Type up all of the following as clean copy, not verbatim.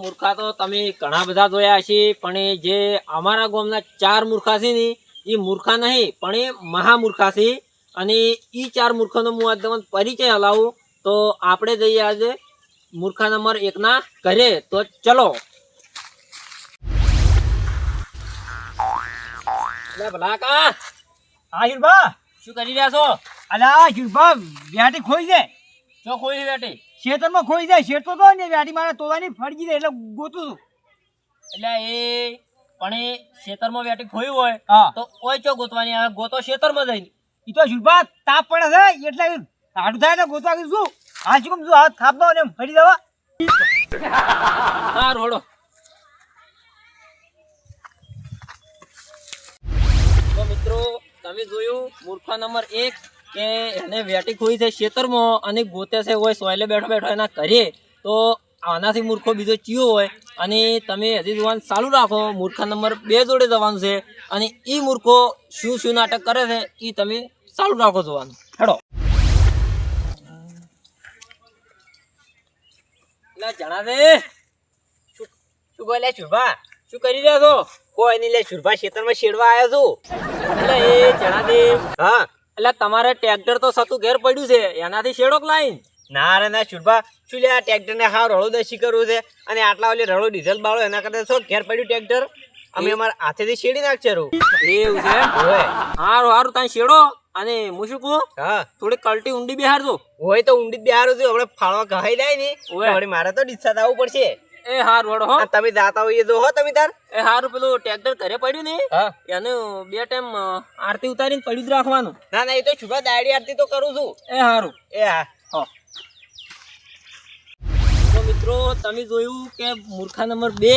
મૂર્ખા તો તમે ઘણા બધા જોયા હશે, પણ એ જે અમારા ગામના 4 મૂર્ખા છે ને એ મૂર્ખા નહીં પણ એ મહામૂર્ખા છે. અને એ 4 મૂર્ખાનો હું આજ તમને પરિચય હલાવું. તો આપણે જઈએ આજે મૂર્ખા નંબર 1 ના ઘરે. તો ચલો. ભલા કા હા શુરભા, શું કરી રહ્યા છો? અલા શુરભા, વ્યાટી ખોઈ જાય. શું ખોઈ બેટી? ખેતરમાં ખોઈ જાય. શેઠ તો ને વ્યાટી મારે તોવાની ફરજી જાય એટલે ગોતું છું. એટલે એ પણ એ ખેતરમાં બેઠી ખોયું હોય હા તો કોઈ ચો ગોતવાની આવે? ગોતો ખેતરમાં જઈને. એ તો શુરભા તાપ પડે છે એટલે હાડું થાય એટલે ગોતવા કીધું. હા શું કમ છું, હાથ થાપ દો ને ફરી જવા. હા રોડો. તો મિત્રો તમે જોયું મૂર્ખા નંબર 1 કે એને વેટી ખોઈ છે ખેતરમાં અને ગોતે છે હોય સોયલે બેઠો બેઠો એના ઘરે. તો આનાથી મૂર્ખો બીજો ચિયો હોય? અને તમે હજી જોવાનું ચાલુ રાખો. મૂર્ખા નંબર 2 જોડે જવાનું છે અને એ મૂર્ખો શું શું નાટક કરે છે એ તમે ચાલુ રાખો જોવાનું. હેડો. એટલે જણા દે શું બોલે શુરભા? શું કરી રહ્યા છો? કોઈ નહીં લે શુરભા, ખેતરમાં શેડવા આવ્યો છું. એટલે એ જણા દે. હા એટલે તમારે ટ્રેક્ટર તો સતું ઘેર પડ્યું છે એનાથી શેડોક લાઈન. ના રે ના શુરભા, શું લે આ ટ્રેક્ટર ને હાવ રળો દસી કરવું છે અને આટલા ઓલી રળો ડીઝલ બાળો એના કરતા શું ઘેર પડ્યું ટ્રેક્ટર અમે અમારા હાથેથી શેડી નાખશે રૂ. એવું છે હોય હારું હારું ત્યાં શેડો. અને હું શું કહું, હા થોડી કલટી ઊંડી બિહારજો. હોય તો ઊંડી જ બિહારું છું. હવે ફાળવા કહાઈ જાય ને વળી મારે તો ડિસ્ચાર્જ આવવું પડશે. એ હારું વડો હો. આ તમે જાતા હોઈએ તો હો તમે તાર. એ હારું પેલું ટ્રેક્ટર ઘરે પડ્યું ને હા એનું 2 ટાઈમ આરતી ઉતારીને પડ્યું જ રાખવાનું. ના ના એ તો શુભા દાડી આરતી તો કરું છું. એ હારું. એ હા હો. તો મિત્રો તમે જોયું કે મૂર્ખા નંબર 2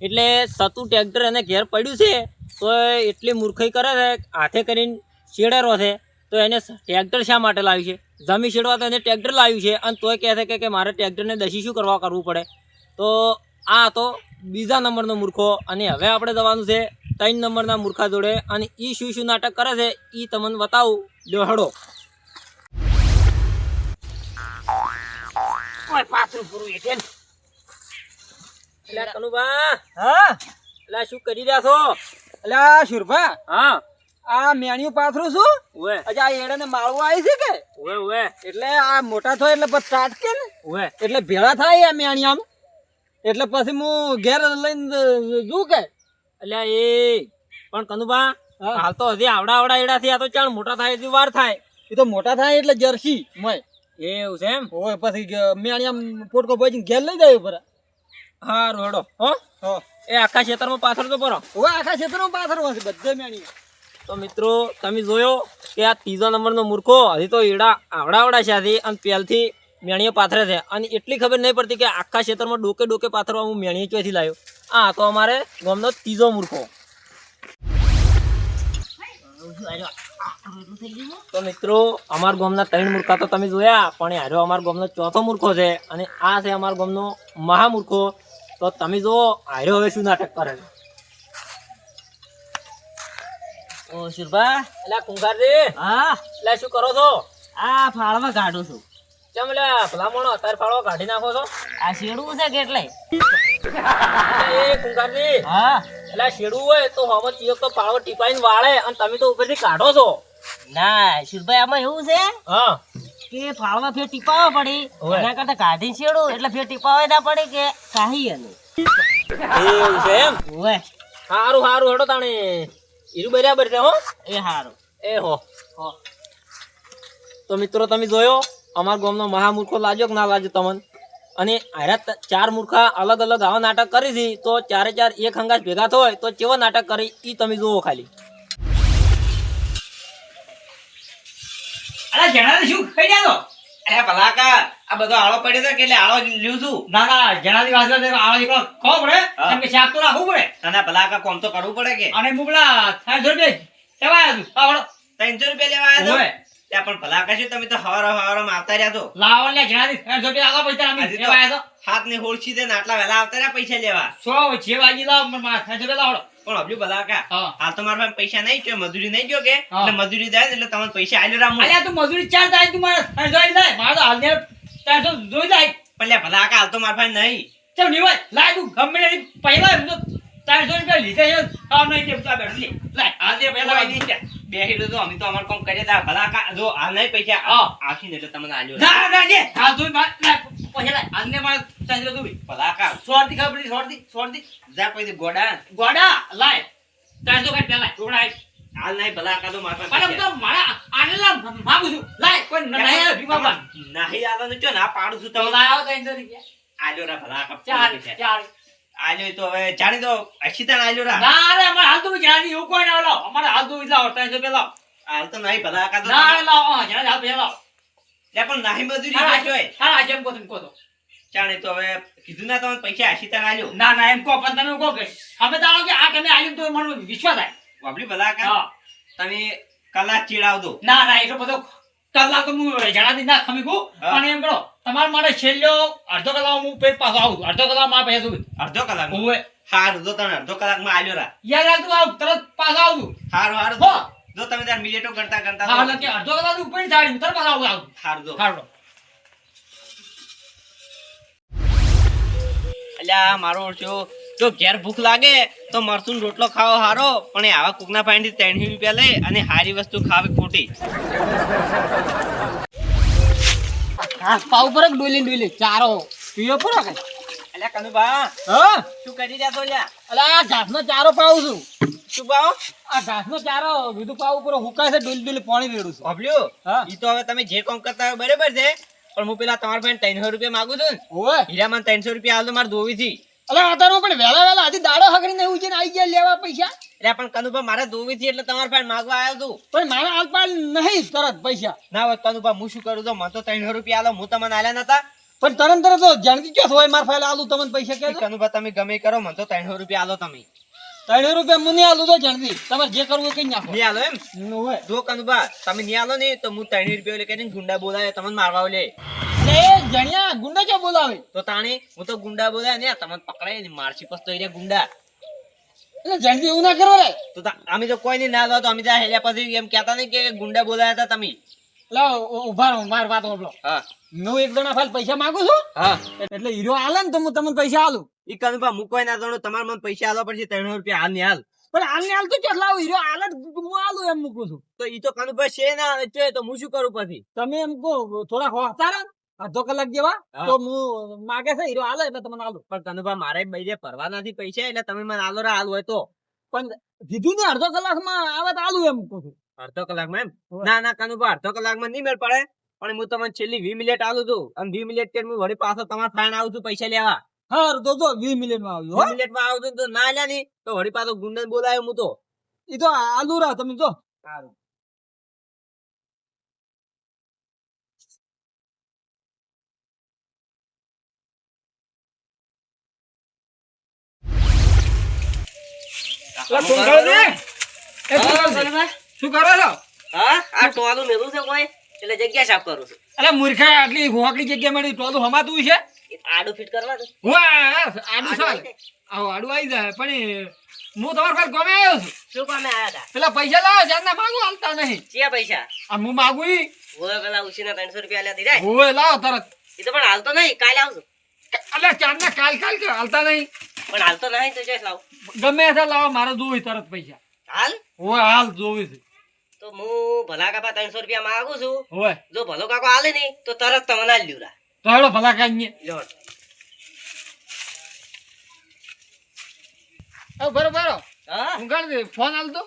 એટલે સતું ટ્રેક્ટર એને ઘેર પડ્યું છે તો એટલી મૂર્ખાઈ કરે છે, હાથે કરીને શેડેરો છે. તો એને ટ્રેક્ટર શા માટે લાવ્યું છે? જમી શેડવા તો એને ટ્રેક્ટર લાવ્યું છે અને તોય કહે છે કે મારે ટ્રેક્ટરને દસી શું કરવું પડે. તો આ તો બીજા નંબરનો મૂર્ખો. અને હવે આપણે જવાનું છે 3 નંબરના મૂર્ખા જોડે અને એ શું શું નાટક કરે છે એ તમને બતાવું. લ્યો હડો. પાછું પૂરું એટલે એટલે કનુભા, હા એટલે શું કરી રહ્યા છો? અલા શુરભા, હા આ મેણિયું પાથરું છું. ઓવે અચ્છા આ એડાને માળવું આવી છે કે ઓવે ઓવે એટલે આ મોટા થાય એટલે પછી ચાટકે ને ઓવે એટલે ભેળા થાય આ મેણી આમ એટલે પછી હું ઘેર લઈને જઉં કે. એટલે એ પણ કનુભા હાલ તો હજી આવડા એડા થયા તો ચાલ મોટા થાય હજી વાર થાય. એ તો મોટા થાય એટલે જર્સી મય એવું છે એમ? હોય પછી મેણી આમ પોટકો ભજીને ઘેર લઈ જાય ઉપર. હા રોડો હો. એ આખા ખેતરમાં પાથર તો પરો. હવે આખા ક્ષેત્રમાં પાથરવા છે બધે મેણી. તો મિત્રો તમે જોયો કે આ 3જા નંબરનો મૂર્ખો હજી તો એડા આવડા છે હજી અને પહેલથી મેણીઓ પાથરે છે અને એટલી ખબર નહીં પડતી કે આખા ખેતરમાં ડોકે પાથરવા હું મેણીઓ ક્યાંથી લાવ્યો. આ તો અમારે ગામનો 3જો મૂર્ખો. તો મિત્રો અમારા ગામના 3 મૂર્ખા તો તમે જોયા, પણ હારો અમારા ગામનો 4થો મૂર્ખો છે અને આ છે અમારા ગામનો મહામૂર્ખો. તો તમે જુઓ હારો હવે શું નાટક કરે છે. ઓ શુરભા, એટલે કુંભારજી, હા એટલે શું કરો છો? આ ફાળમાં કાઢું છું. કેમ એટલે ભલામણો અત્યારે ફાળો કાઢી નાખો છો? આ શેડવું છે કે એટલે એ કુંભારજી, હા એટલે શેડવું હોય તો હમણાં ચિયો તો ફાળો ટીપાઈને વાળે અને તમે તો ઉપરથી કાઢો છો. ના શુરભાઈ આમાં એવું છે હા કે ફાળમાં ફેર ટીપાવા પડે એના કરતા કાઢી છેડું એટલે ફેર ટીપાવા ના પડે કે કાહી અને એવું છે એમ? ઓય હારું હારું હેડો તાણે હીરું બરાબર છે હો. એ હારું એ હો. તો મિત્રો તમે જોયો અમારા ગામનો મહામૂર્ખો લાગ્યો કે ના લાગ્યો તમને? અને આરા 4 મૂર્ખા અલગ અલગ આવા નાટક કરી છે તો 4 એક હંગાસ ભેગા થાય તો કેવો નાટક કરી એ તમે જુઓ ખાલી. અરે જણાવી શું ખાઈ જાતો? અરે ભલાકા આ બધો આળો પડ્યો છે કે એટલે આળો લ્યું છું. ના ના જણાવી વાસા દે આળો નીકળો ખો પડે કેમ કે શાક તો રાખવું પડે. અને ભલાકા કોમ તો કરવું પડે કે. અને મુગલા 300 રૂપિયા કેવા આવ્યું આવડો 300 રૂપિયા લેવા આવ્યા ઓય છો? ત્યાં પણ ભલાકા શું તમે તો હવારમાં આવતા રહ્યા છો. લાવો ને જણાવી 300 રૂપિયા આગળ પૈસા અમે હજી તો કેવા આવ્યા હાથની હોળસી દે ને આટલા વહેલા આવતા રહ્યા પૈસા લેવા. તો 6 વાગી લાવ મારા 300 રૂપિયા લાવડો. પણ અબલ્યું ભલાકા હા. હાલ તો મારા પાસે પૈસા નહીં જો મજૂરી નહીં જો કે હા. એટલે મજૂરી જાય ને એટલે તમને પૈસા આલ્યો રામ. અલ્યા તું મજૂરી 4 થાય તું મારે 300 જાય મારે તો હાલ ને 400 જોઈ જાય. પણ લે ભલાકા હાલ તો મારા પાસે નહીં. ચલ નિવાય લાય તું ગમે તે પહેલા એમ તો 400 રૂપિયા લીધા છે કામ નહીં તે તું બેઠ લે લાય આ દે પહેલા કોઈ નહીં. બેહી રહ્યો તો અમે તો અમારું કામ કરીએ તા ભલા જો હાલ નહીં પૈસા હા. આખી ને એટલે તમને આલ્યો ના ના જે હાલ તું લાય પહેલા લાય આને માર ચાંદલો તું ભલા કા સોરતી ખબર પડી સોરતી જા કોઈ દી ગોડા ગોડા લાય 400 કાઢ પેલા ટોકડા હાલ નહીં ભલા કા તો મારા પણ પાસે તો મારા આને લા માગું છું લાય કોઈ નહીં આવે ભીમા બા નહીં આલવાનું છો ના પાડું છું તો તમે લાયો 300 રૂપિયા આલ્યો રા ભલા કા ચાર આલ્યો તો હવે જાણી દો અક્ષિતા આલ્યો રા ના રે અમાર હાલ તો જાણી એવું કોઈ ના લાવ અમારે હાલ તો લાવ 300 રૂપિયા લાવ હાલ તો નહીં ભલા કા તો ના રે લાવ હા જાણે હાલ પેલા લાવ લે પણ નહીં મજૂરી ના જોય હા જેમ કો તમે કો તો જાણે તો હવે કીધું ના તમને પૈસા અક્ષિતા આલ્યો ના ના એમ કો પણ તમે કો કે અમે તો કે આ તમે આલીમ તો મને વિશ્વાસ થાય વાપરી ભલા કા હા તમે કલાક ચીડાવ દો ના ના એટલો બધો કલાક તો હું જણાવી ના ખમી કો હા. પણ એમ કરો તમારે મારે છેલ્લો અડધો કલાક હું પેટ પાછો આવું અડધો કલાક મારા પૈસા દઉં અડધો કલાક ઓવે હારું જો તમે અડધો કલાકમાં આલ્યો રા યાદ રાખતું આવું તરત પાછો આવું હારું હારું હો. જો તમે તાર મિનિટો ગણતા ગણતા હા તો એટલે કે અડધો કલાક ઉપર થાળી તરત પાછો આવું હારું જો હારો અલ્યા મારો ઓળખ્યો જો ઘેર ભૂખ લાગે તો મરચું રોટલો ખાવો હારો પણ એ આવા કુકના પાસેથી 300 રૂપિયા લઈ અને હારી વસ્તુ ખાવી ખોટી ઘાસ પાવ પર ડોલી ચારો પીયો પૂરો કે અલ્યા કનુભા હા શું કરી રહ્યા છો અલ્યા અલા આ ઘાસનો ચારો પાઉં છું શું ભાવ આ ઘાસનો ચારો વિધુ પાવ ઉપર હુકાય છે ડોલી પાણી રેડું છું ભબ્લ્યું હા. ઈ તો હવે તમે જે કામ કરતા હોય બરાબર છે પણ હું પેલા તમારા પાસે 300 રૂપિયા માંગુ છું ને ઓય હીરામાં 300 રૂપિયા હાલ તો મારે ધોવી થી અલા આતાનો પણ વેલા આધી દાડો હકરીને એવું છે ને આઈ ગયા લેવા પૈસા એટલે પણ કનુભા મારે ધોવી થી એટલે તમારા પાસે માંગવા આવ્યો છું પણ મારા હાલપાલ નહીં તરત પૈસા ના હોય કનુભા હું શું કરું તો મને તો 300 રૂપિયા આલો હું તમને આલ્યા નતા પણ તરત તો જાણકી ક્યાં હોય માર ફાઈલ આલુ તમને પૈસા ઈ કનુભા તમે ગમે ઈ કરો મને તો 300 રૂપિયા આલો તમે 300 રૂપિયા મને આલુ તો જાણકી તમારે જે કરવું એ કઈ નાખો નહીં આલો એમ ઓય જો કનુભા તમે નહીં આલો ને તો હું 300 રૂપિયા લઈ કરીને ગુંડા બોલાવે તમને મારવા લે એ જણિયા ગુંડા ચો બોલાવે તો તાણી હું તો ગુંડા બોલાય ને તમને પકડાય ને મારસી પસ તો એ ગુંડા એટલે જાણકી એવું ના કરો રે તો અમે તો કોઈ નહીં ના લો તો અમે ત્યાં હેલ્યા પછી એમ કહેતા નહીં કે ગુંડા બોલાયા હતા તમે લાવ ઉભા રહો માર વાત સાંભળો હા હું એક જણા ફાઈલ પૈસા માંગુ છું હા એટલે હીરો આલે ને તો હું તમને પૈસા આલું ઈ કનુભા હું કોઈ ના જાણું તમારે મને પૈસા આલવા પડશે 300 રૂપિયા હાલ ને હાલ પણ હાલ ને હાલ તો કેટલા હીરો હાલ જ હું આલું એમ મૂકું છું તો ઈ તો કનુભા છે ના છે તો હું શું કરું પછી તમે એમ કહો થોડા હોતા રહો અડધો કલાક જેવા હા. તો હું માગે છે હીરો હાલે એટલે તમને આલું પણ કનુભા મારે બીજે ભરવા નથી પૈસા એટલે તમે મને આલો રા હાલ હોય તો પણ કીધું ને અડધો કલાકમાં આવે તો આલું એમ કહું છું અડધો કલાકમાં એમ હોય. ના ના કનુભા અડધો કલાકમાં નહીં મેળ પડે પણ હું તમને છેલ્લી 20 મિનિટ આલું છું અને 20 મિનિટ કે હું વળી પાછો તમારા ફાઈન આવું છું પૈસા લેવા હા તો 20 મિનિટમાં આવ્યું 20 મિનિટમાં આવું છું તો ના લ્યા નહીં તો વળી પાછો ગુંડા બોલાયો હું તો એ તો આલુ રહો તમે જો શું કરો છો હા આ ટોલું મેલું છે કોઈ એટલે જગ્યા સાફ કરું છું અરે મૂર્ખા આટલી હોકડી જગ્યા મળી ટોલું હમાતું છે આડું ફિટ કરવા દે વાહ આડું સાલ આવો આડું આવી જાય પણ હું તમારા પાસે ગમે આવ્યો છું શું કામે આયા હતા પેલા પૈસા લાવો જાતના માગું હાલતા નહીં ચિયા પૈસા આ હું માગું ઈ હોય પેલા ઉસીના 300 રૂપિયા આલ્યા દીધા હોવે લાવો તરત એ તો પણ હાલતો નહીં કાલે આવશું અલ્યા ચાંદના કાલ કે હાલતા નહીં પણ હાલતો નહીં તો જઈશ લાવ ગમે તે લાવો મારે જોવી તરત પૈસા હાલ હોવે હાલ જોવી છે તો હું ભલા કાપા 300 રૂપિયા માંગુ છું હોવે જો ભલો કાકો હાલે નહીં તો તરત તમને આલી લ્યુરા તો હેડો ભલા કાંઈ લ્યો બરોબર હા હું કાઢ ફોન હાલ તો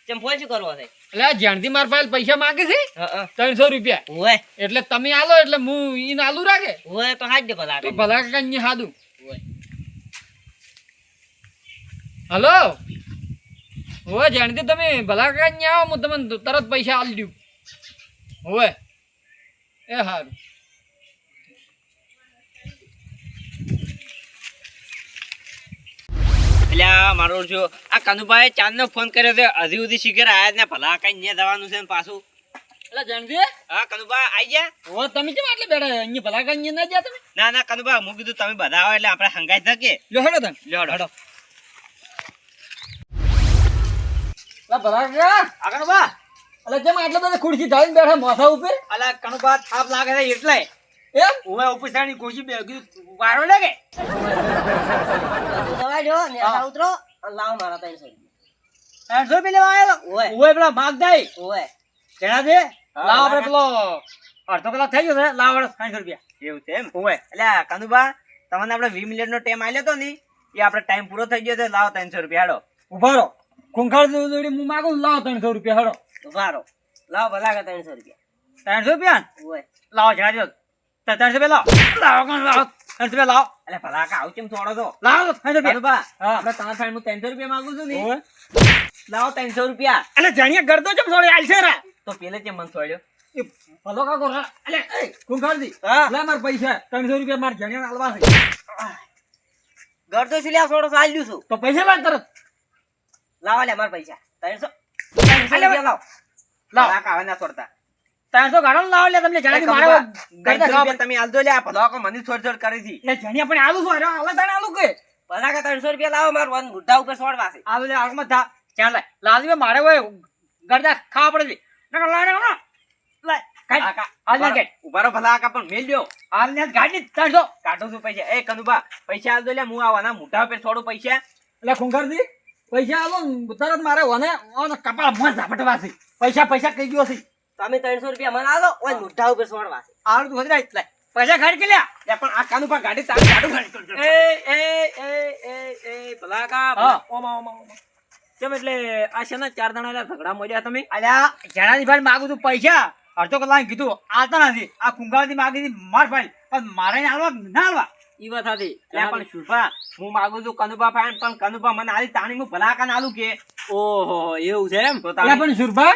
ચમ ફોન શું કરવો છે એટલે આ જાણથી મારા પાસે પૈસા માંગે છે હા 300 રૂપિયા હોય એટલે તમે આલો એટલે હું ઈને આલુ રાખે હોય તો હાજ દે ભલા તો ભલા કાંઈ હાદું હોય હલો હોવે જાણતી તમે ભલા કાંઈ આવો હું તમને તરત પૈસા આલી દઉં હોવે એ હારું એટલે મારો જો આ કનુભાઈ ચાંદનો ફોન કર્યો છે હજી સુધી શિખર આયા જ ને ભલા કઈ ન્યા જવાનું છે ને પાછું એટલે જાણતી હા કનુભા આઈ ગયા હોવે તમે કેમ આટલે બેઠા અહીંયા ભલા કાંઈ ના ગયા તમે ના ના કનુભા હું કીધું તમે બધા આવો એટલે આપણે હંગાઈ થકે લો હેડો તમે લ્યો હડો ભલા કા આગળ બા એટલે કેમ આટલા બધા ખુરશી ઢાળીને બેઠા માથા ઉપર અલા કનુભા થાપ લાગે છે એટલે એમ ઓવે ઉપસાની કોશી બે કીધું વારો લાગે દવા જો ને આ ઉતરો અને લાવો મારા 300 રૂપિયા. 300 રૂપિયા લેવા આયેલો ઓવે ઓવે પેલા માગદાઈ ઓવે કેણા છે લાવ આપણે પેલો અડધો કલાક થઈ ગયો છે લાવ 300 રૂપિયા એવું છે એમ ઓવે એટલે કાનુબા તમને આપણે 20 મિનિટનો ટાઈમ આલ્યો તો ને એ આપણે ટાઈમ પૂરો થઈ ગયો છે લાવ 300 રૂપિયા હેડો ઉભા રહો ખુંખાર દોડી હું માગું લાવો 300 રૂપિયા હેડો ઉભા રહો લાવો ભલા કે 300 રૂપિયા 300 રૂપિયા ઓવે લાવો જણા દો 300 રૂપિયા લાવો કોણ લાવો 300 રૂપિયા લાવો એટલે ભલા કા આવું કેમ થોડો તો લાવો 300 રૂપિયા હા. આપણે તમારા ફાઈન હું 300 રૂપિયા માંગુ છું ને ઓવે લાવો 300 રૂપિયા એટલે જાણીએ ગરદો ચમ છોડી આલશે રા તો પેલે કેમ મન છોડ્યો એ ભલો કાકો રા એટલે એ ખુંખારજી હા. લે માર પૈસા 300 રૂપિયા માર જાણીએ આલવા છે ઘર તો શું લ્યા છોડો ચાલ દઉં છું તો પૈસા લાગ તરત લાવો લે મારા પૈસા 300 રૂપિયા લાવો ભલા કા હવે ના છોડતા 300 ગાડો લાવો લે તમને જાણી મારે 300 રૂપિયા તમે આલજો લે આ ભલા કો મને છોડ કરી હતી એટલે જાણીએ પણ આલું છું અરે આલે તને આલું કે ભલા કે 300 રૂપિયા લાવો મારા વન બુઢા ઉપર છોડવા છે આલુ લે આગમાં થા ચાલ લે લાલજી મારે હોય ગરદા ખાવા પડે છે નકર લાડે ના લે કાઈ આલ ને કે ઉભારો ભલા કા પણ મેલ લ્યો આલ ને ગાડી 300 કાઢો છું પૈસા એ કનુબા પૈસા આલજો લે હું આવવાના મોઢા ઉપર છોડું પૈસા એટલે ખુંખારજી પૈસા આલો ને તરત મારે વને ઓને કપાળ મત ઝાપટવા છે પૈસા કઈ ગયો છે તમે 300 રૂપિયા મને આલો વન બુઢા ઉપર છોડવા છે આલ તું હદરા લે પૈસા ખાડી કે લ્યા લે પણ આ કનુબા ગાડી તારી ગાડું ગાડી એ ભલા કા હા. ઓમા કેમ એટલે આ છે ને 4 જણા ઝઘડા મળ્યા તમે અલ્યા જણાની ભાઈ માગું તું પૈસા અડધો કલાક કીધું આલતા નથી આ ખુંખારજી માગી હતી માર ભાઈ પણ મારે આલવા ના આલવા ઈ વાત હતી લે પણ શુભા હું માંગુ છું કનુબા ફાઈન પણ કનુબા મને આલી તાણી હું ભલા કા આલું કે ઓહો એવું છે એમ તો અલ્યા તાણી પણ સુરભા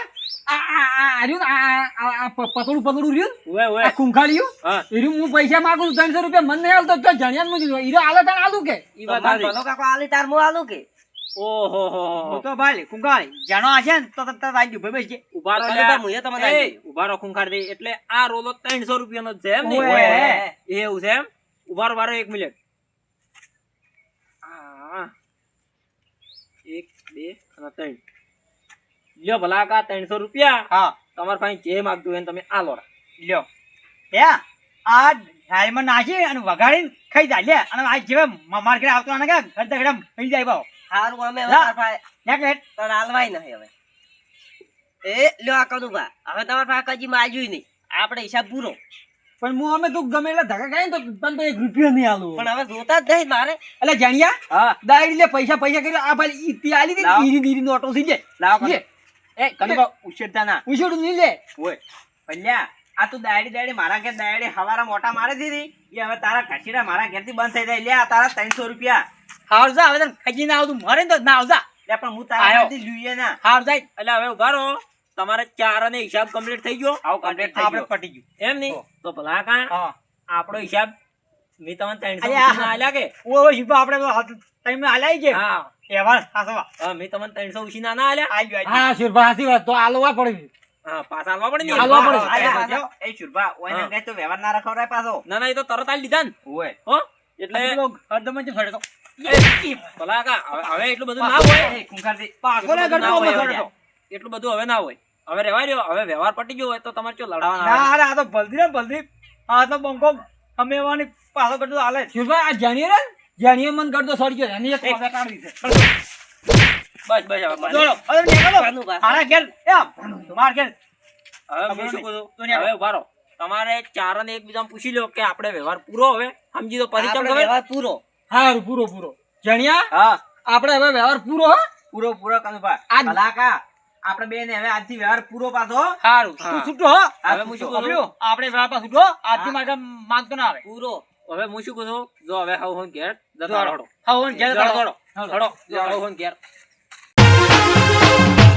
પતળું રહ્યું ઓય ઓય આ ખુંખાળ્યું હા એર્યું હું પૈસા માંગુ છું 300 રૂપિયા મને નહીં આલતો તો જણિયાન મૂકી હીરો આલે તને આલું કે ઈ વાત તમારે હતી ભલો કાકો આલી તાર મો આલું કે ઓહો હું તો ભાઈ ખુંખાળી જાણો આ છે ને તો તરત આવી ગયું ભાઈ બેસજે ઉભા રહો કનુબા, હું એ તમને આપી દઉં. ઉભા રહો ખુંખાર દે એટલે આ રોલો 300 રૂપિયાનો જ છે એમ ને ઓય. એવું છે એમ ઉભા રહો 1 મિનિટ આ 1 2 અને 3 લ્યો ભલા કા 300 રૂપિયા હા તમાર પાસે જે માંગતું હોય એને તમે આલો લ્યો ત્યાં આ ડાયમંડ નાખી અને વગાડીને ખાઈ જાય લે અને આ જેવા માર્કેટ આવતો આને કે ઘર તગડા થઈ જાય ભાવ હારું અમે હવે લા. તાર પાસે નેકલેટ તને આલવાય નહીં હવે એ લ્યો આ કનુબા હવે તમારા પાસે કજી માજ્યું નહીં આપણે હિસાબ પૂરો પણ હું અમે તું ગમે એટલા ધક્કા ખાય ને તો તને તો 1 રૂપિયો નહીં આલું પણ હવે જોતા જ નહીં મારે એટલે જાણ્યા હા દાઈ લે પૈસા કરી આ ભાઈ ઈ તે આલી લાવ. દે ઈરી નોટો થઈ જાય લાવ લે. એ કનુબા ઉછેરતા ના ઉછોડું નહીં લે ઓય પલ્યા આ તું દાયડી મારા ઘેર દાયડી હવારા મોટા મારે દીધી એ હવે તારા કચીડા મારા ઘેરથી બંધ થઈ જાય લે આ તારા 300 રૂપિયા હાર જા હવે તને ખજી ના આવતું મરે ને તો ના આવજા લે પણ હું તારા આયો. ઘેરથી લઈએ ના હાર જાય એટલે હવે ઉભા રહો તમારે 4 અને હિસાબ કમ્પ્લીટ થઈ ગયો આવું કમ્પ્લીટ થઈ આપણે ગયો પટી ગયું એમ નહીં તો ભલા કા હા આપણો હિસાબ મેં તમને 300 અલ્યા. ઉછીના આલ્યા કે ઓ શિપા આપણે તો ટાઈમ આલાઈ છે હા એવા હાસવા હા, મેં તમને 300 ઉછીના ના આલ્યા હા શિરભા હાસી વાત તો આલવા પડે હા પાછા આલવા પડે ને આલવા પડે. આયા, આયા. એ શુરભા ઓયને હા. કઈ તો વ્યવહાર ના રખવરાય પાછો ના ના એ તો તરત આલી દીધા ને ઓય હો એટલે હરદમ જ ફરે તો ભલા કા હવે એટલું બધું ના હોય એ કુંખારજી પાગલ એટલું બધું ના હોય ગરબો હવે. એટલું બધું હવે ના હોય હવે રહેવા દ્યો હવે વ્યવહાર પટી ગયો હોય તો તમારે ચો લડાવવાના ના આવે. અરે આ તો ભલતી ને ભલતી આ તો બંકો અમે એવાની પાછો કરતો હાલે શિરભા આ જાણીએ ને જાણીએ મન કરતો સડી ગયો એની એક હવે કાઢી છે બસ બસ હવે બસ. ચલો હવે નીકળો કનુબા. મારા ઘેર માર ઘેર હવે હું શું કહું છું? હવે ઉભા રહો. તમારે 4 અને એકબીજાને પૂછી લો કે આપણે વ્યવહાર પૂરો હવે સમજી દો પછી કેમ આપણે ખબર વ્યવહાર પૂરો હારું પૂરો જાણ્યા હા આપણે હવે વ્યવહાર પૂરો હો પૂરો કનુભા આજ- ભલાકા આપણે બે ને હવે આજથી વ્યવહાર પૂરો પાછો સારું તું છૂટો હો હવે હું શું કહું છું? આપણે વ્યવહાર પાછું છૂટો આજથી મારે માંગતો ના આવે પૂરો હવે હું શું કહું છું? જો હવે હવે હું ઘેર જતા રહો. હા હું ઘેર દોડો, દોડો. દોડો. જો હવે હું ઘેર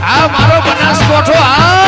આ મારો બનાસકોઠો આ